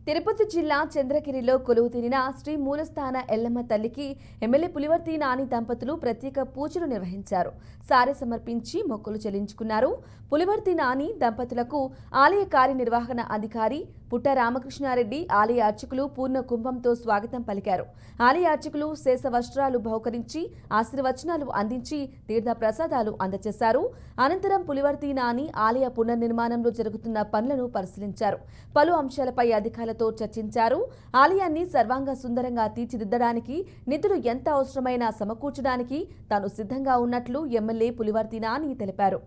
తిరుపతి జిల్లా చంద్రగిరిలో కొలువుతీరిన శ్రీ మూలస్థాన ఎల్లమ్మ తల్లికి ఎమ్మెల్యే పులివర్తి నాని దంపతులు ప్రత్యేక పూజలు నిర్వహించారు. సారె సమర్పించి మొక్కులు చెల్లించుకున్నారు. పులివర్తి నాని దంపతులకు ఆలయ కార్యనిర్వహణ అధికారి పుట్ట రామకృష్ణారెడ్డి, ఆలయ అర్చకులు పూర్ణ కుంభంతో స్వాగతం పలికారు. ఆలయ అర్చకులు శేష వస్త్రాలు బహుకరించి ఆశీర్వచనాలు అందించి తీర్థ ప్రసాదాలు అందజేశారు. అనంతరం పులివర్తి నాని ఆలయ పునర్నిర్మాణంలో జరుగుతున్న పనులను పరిశీలించారు. పలు అంశాలపై అధికారులతో చర్చించారు. ఆలయాన్ని సర్వాంగ సుందరంగా తీర్చిదిద్దడానికి నిధులు ఎంత అవసరమైనా సమకూర్చడానికి తాను సిద్ధంగా ఉన్నట్లు ఎమ్మెల్యే పులివర్తి నాని తెలిపారు.